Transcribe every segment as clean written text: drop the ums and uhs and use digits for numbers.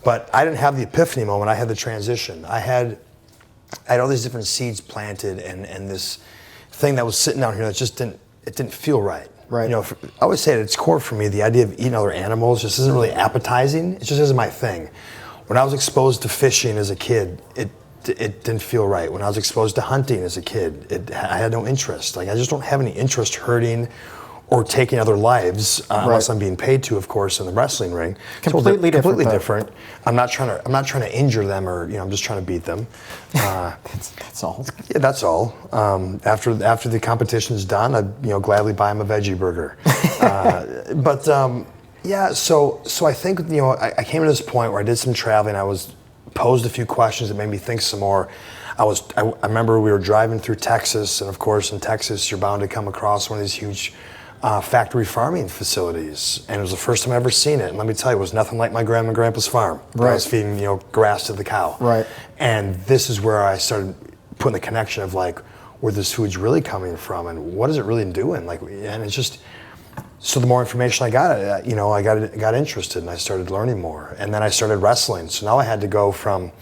But I didn't have the epiphany moment. I had the transition. I had all these different seeds planted, and this thing that was sitting down here that just didn't feel right. Right. I always say at its core for me, the idea of eating other animals just isn't really appetizing. It just isn't my thing. When I was exposed to fishing as a kid, it didn't feel right. When I was exposed to hunting as a kid, I had no interest. Like, I just don't have any interest hurting or taking other lives unless I'm being paid to, of course, in the wrestling ring. Completely different. I'm not trying to injure them, or I'm just trying to beat them. That's all. Yeah, that's all. After the competition's done, I'd gladly buy them a veggie burger. So I think I came to this point where I did some traveling. I was posed a few questions that made me think some more. I remember we were driving through Texas, and of course in Texas you're bound to come across one of these huge factory farming facilities, and it was the first time I ever seen it. And let me tell you, it was nothing like my grandma and grandpa's farm. Right. I was feeding grass to the cow. Right. And this is where I started putting the connection of like where this food's really coming from and what is it really doing. And it's just, so the more information I got, I got interested and I started learning more. And then I started wrestling. So now I had to go from,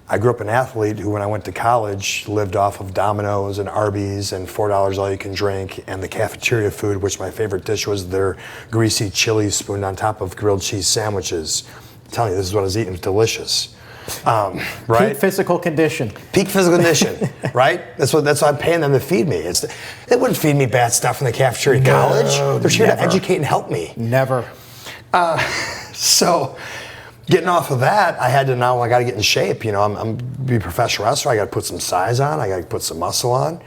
I grew up an athlete who, when I went to college, lived off of Domino's and Arby's and $4 all you can drink and the cafeteria food, which my favorite dish was their greasy chili spooned on top of grilled cheese sandwiches. I'm telling you, this is what I was eating. It was delicious. Right? Peak physical condition. Peak physical condition, right? That's what I'm paying them to feed me. They wouldn't feed me bad stuff in the cafeteria at college. They're here to educate and help me. Never. So getting off of that, I got to get in shape. I'm be a professional wrestler. I got to put some size on. I got to put some muscle on.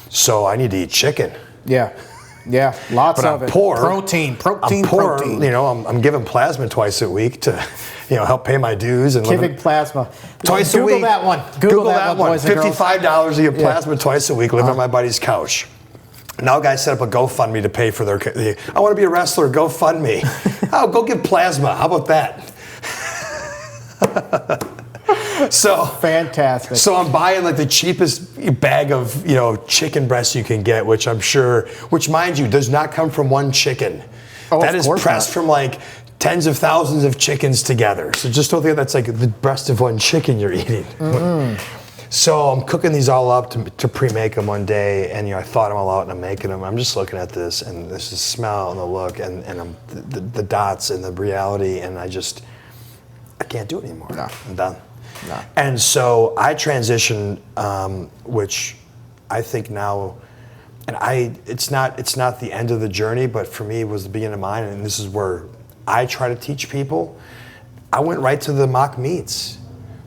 So I need to eat chicken. Yeah, lots of it. Poor. Protein. I'm giving plasma twice a week to, help pay my dues and giving plasma twice a week. Google that one. Google that one. Boys and girls. $55 to give plasma twice a week. Living on my buddy's couch. Now guys set up a GoFundMe to pay for I want to be a wrestler. GoFundMe. Oh, go give plasma. How about that? So fantastic. So I'm buying like the cheapest bag of chicken breasts you can get, which mind you does not come from one chicken. That is pressed from like tens of thousands of chickens together. So just don't think that's like the breast of one chicken you're eating. So I'm cooking these all up to pre-make them one day, and I thought them all out and I'm making them. I'm just looking at this, and this is the smell and the look and the dots and the reality, and I can't do it anymore. No. I'm done. No. And so I transitioned, which I think now, and it's not the end of the journey, but for me it was the beginning of mine, and this is where I try to teach people. I went right to the mock meats,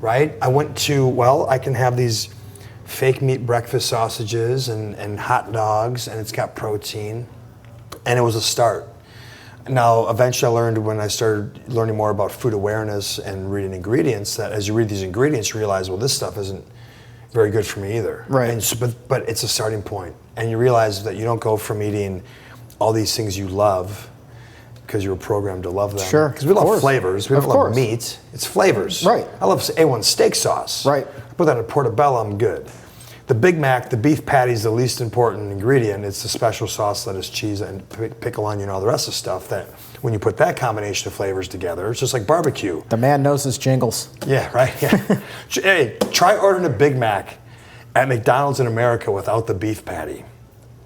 right? I went to, I can have these fake meat breakfast sausages and hot dogs, and it's got protein, and it was a start. Now, eventually I learned when I started learning more about food awareness and reading ingredients that as you read these ingredients, you realize, this stuff isn't very good for me either. Right. And so, but it's a starting point. And you realize that you don't go from eating all these things you love because you were programmed to love them. Sure. Because we love flavors. We don't love meat. It's flavors. Right. I love A1 steak sauce. Right. I put that in portobello, I'm good. The Big Mac, the beef patty is the least important ingredient. It's the special sauce, lettuce, cheese, and pickle onion, all the rest of the stuff that when you put that combination of flavors together, it's just like barbecue. The man knows his jingles. Yeah, right. Yeah. Hey, try ordering a Big Mac at McDonald's in America without the beef patty.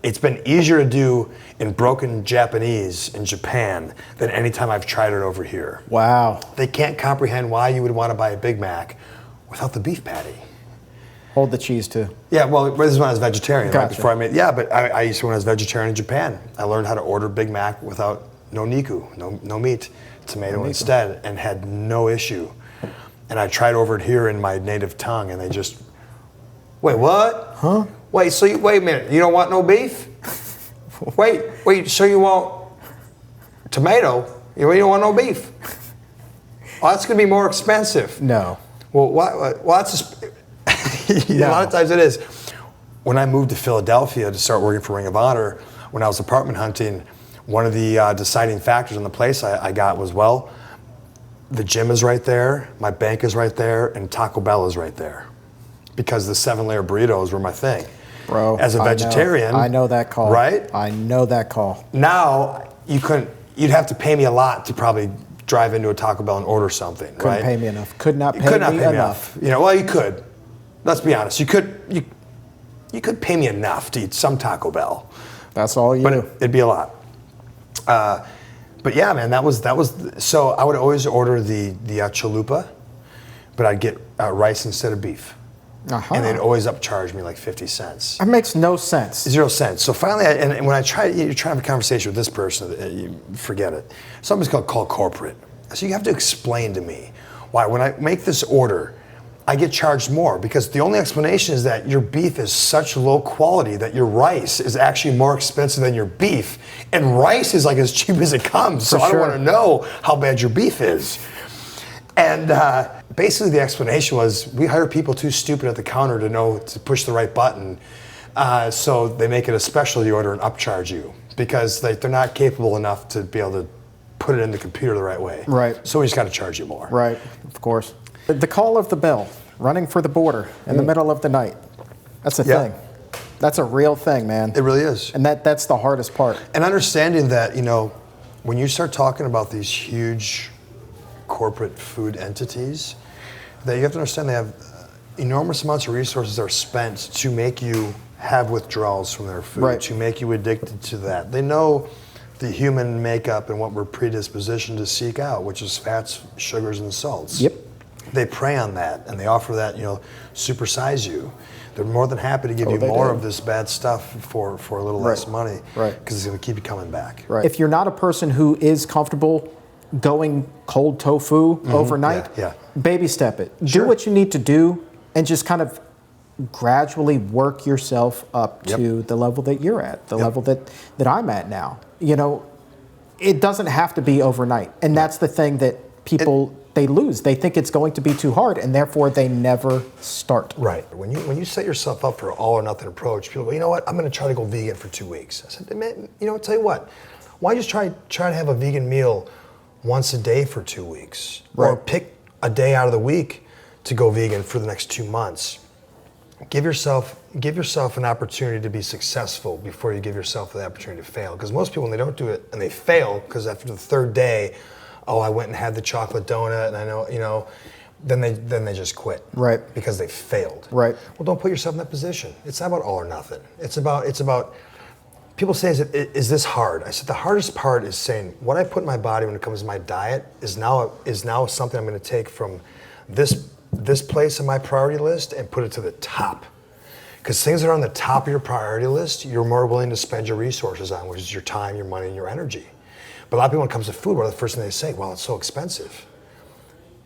It's been easier to do in broken Japanese in Japan than any time I've tried it over here. Wow. They can't comprehend why you would want to buy a Big Mac without the beef patty. Hold the cheese too. Yeah, this is when I was vegetarian. Gotcha. Right before I made. Yeah, but I used to when I was vegetarian in Japan. I learned how to order Big Mac without no niku, no meat, tomato instead, and had no issue. And I tried over it here in my native tongue, and they just, wait, what? Huh? Wait a minute, you don't want no beef? wait, so you want tomato? You don't want no beef? Oh, that's gonna be more expensive. No. Well, that's just. A lot of times it is. When I moved to Philadelphia to start working for Ring of Honor, when I was apartment hunting, one of the deciding factors in the place I got was, the gym is right there, my bank is right there, and Taco Bell is right there. Because the 7-layer burritos were my thing. Bro, as a vegetarian. I know that call. Right? I know that call. Now, you'd have to pay me a lot to probably drive into a Taco Bell and order something, Couldn't right? pay me enough. Could not You pay could not me pay me enough. enough. You know, well, you could. Let's be honest. You could pay me enough to eat some Taco Bell, That's all you but do. it'd be a lot. But yeah, man, that was. So I would always order the chalupa, but I'd get rice instead of beef, Uh-huh. and they'd always upcharge me like 50 cents. That makes no sense. 0 cents. So finally, and when you're trying to have a conversation with this person, you forget it. Something's called corporate. So you have to explain to me why when I make this order, I get charged more, because the only explanation is that your beef is such low quality that your rice is actually more expensive than your beef, and rice is like as cheap as it comes. So For I don't sure. want to know how bad your beef is. And basically the explanation was, we hire people too stupid at the counter to know to push the right button. So they make it a specialty order and upcharge you, because they're not capable enough to be able to put it in the computer the right way. Right. So we just got to charge you more. Right, of course. The call of the bell, running for the border in the middle of the night. That's a Yeah. thing. That's a real thing, man. It really is. And that's the hardest part. And understanding that, when you start talking about these huge corporate food entities, that you have to understand they have enormous amounts of resources that are spent to make you have withdrawals from their food, Right. to make you addicted to that. They know the human makeup and what we're predispositioned to seek out, which is fats, sugars, and salts. Yep. They prey on that, and they offer that, supersize you. They're more than happy to give you they more do. of this bad stuff for a little less money, Right. because it's going to keep you coming back. Right. If you're not a person who is comfortable going cold tofu overnight, Yeah, baby step it. Sure. Do what you need to do, and just kind of gradually work yourself up Yep. to the level that you're at, the Yep. level that I'm at now. It doesn't have to be overnight. And that's the thing that people, they lose. They think it's going to be too hard, and therefore they never start. Right. When you set yourself up for an all or nothing approach, people go, you know what, I'm going to try to go vegan for 2 weeks. I said, man, tell you what, why just try to have a vegan meal once a day for 2 weeks? Or Right. pick a day out of the week to go vegan for the next 2 months. Give yourself an opportunity to be successful before you give yourself the opportunity to fail. Because most people, when they don't do it and they fail, because after the third day, oh, I went and had the chocolate donut, and I know, then they just quit. Right. Because they failed. Right. Well, don't put yourself in that position. It's not about all or nothing. It's about. People say, is this hard? I said the hardest part is saying what I put in my body when it comes to my diet is now something I'm going to take from this place in my priority list and put it to the top. Because things that are on the top of your priority list, you're more willing to spend your resources on, which is your time, your money, and your energy. But a lot of people, when it comes to food, what are the first thing they say? Well, it's so expensive.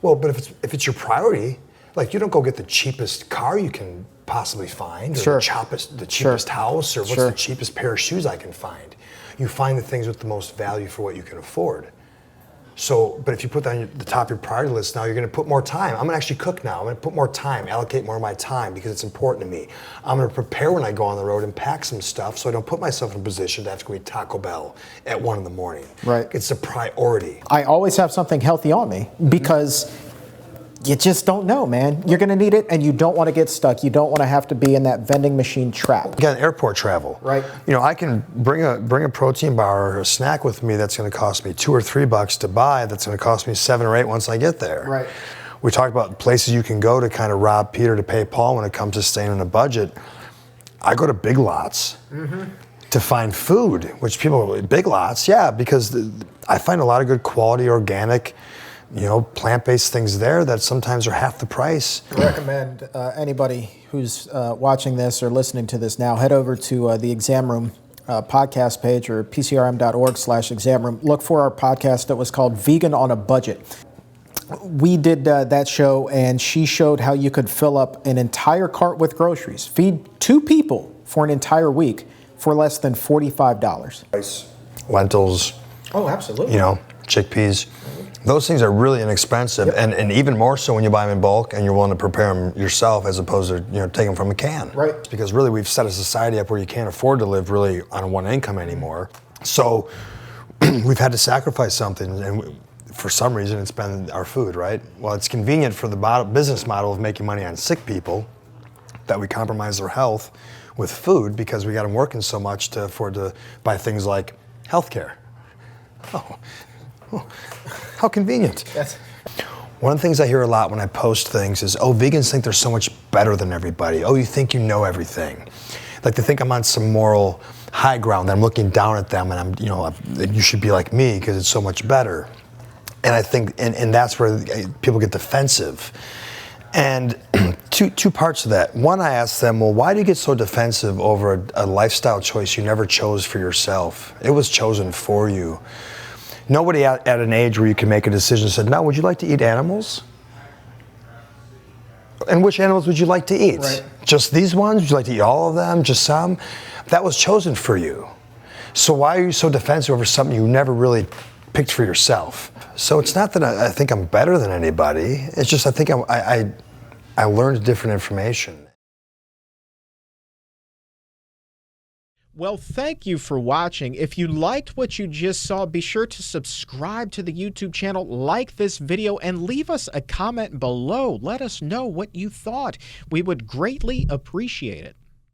Well, but if it's your priority, like you don't go get the cheapest car you can possibly find, or Sure. the cheapest house, or what's Sure. the cheapest pair of shoes I can find. You find the things with the most value for what you can afford. So, but if you put that on the top of your priority list, now you're going to put more time. I'm going to actually cook now. I'm going to put more time, allocate more of my time, because it's important to me. I'm going to prepare when I go on the road and pack some stuff so I don't put myself in a position to have to go eat Taco Bell at 1 a.m. Right. It's a priority. I always have something healthy on me, because you just don't know, man. You're going to need it, and you don't want to get stuck. You don't want to have to be in that vending machine trap. Again, airport travel. Right. I can bring a protein bar or a snack with me that's going to cost me $2 or $3 to buy. That's going to cost me $7 or $8 once I get there. Right. We talked about places you can go to kind of rob Peter to pay Paul when it comes to staying on a budget. I go to Big Lots to find food, which people, Big Lots, yeah, because I find a lot of good quality organic, plant-based things there that sometimes are half the price. I recommend anybody who's watching this or listening to this now, head over to the Exam Room podcast page, or pcrm.org/exam room. Look for our podcast that was called Vegan on a Budget. We did that show, and she showed how you could fill up an entire cart with groceries, feed 2 people for an entire week for less than $45. Rice, lentils, Oh, absolutely. chickpeas. Those things are really inexpensive, and even more so when you buy them in bulk and you're willing to prepare them yourself, as opposed to taking them from a can. Right. Because really we've set a society up where you can't afford to live really on one income anymore. So we've had to sacrifice something, and for some reason it's been our food, right? Well, it's convenient for the business model of making money on sick people that we compromise their health with food, because we got them working so much to afford to buy things like healthcare. Oh. Oh, how convenient. One of the things I hear a lot when I post things is, oh, vegans think they're so much better than everybody. Oh, you think you know everything. Like they think I'm on some moral high ground, that I'm looking down at them and you should be like me because it's so much better. And I think, and that's where people get defensive. And two parts of that. One, I asked them, well, why do you get so defensive over a lifestyle choice you never chose for yourself? It was chosen for you. Nobody at an age where you can make a decision said, no, would you like to eat animals? And which animals would you like to eat? Right. Just these ones? Would you like to eat all of them? Just some? That was chosen for you. So why are you so defensive over something you never really picked for yourself? So it's not that I think I'm better than anybody. It's just I think I learned different information. Well, thank you for watching. If you liked what you just saw, be sure to subscribe to the YouTube channel, like this video, and leave us a comment below. Let us know what you thought. We would greatly appreciate it.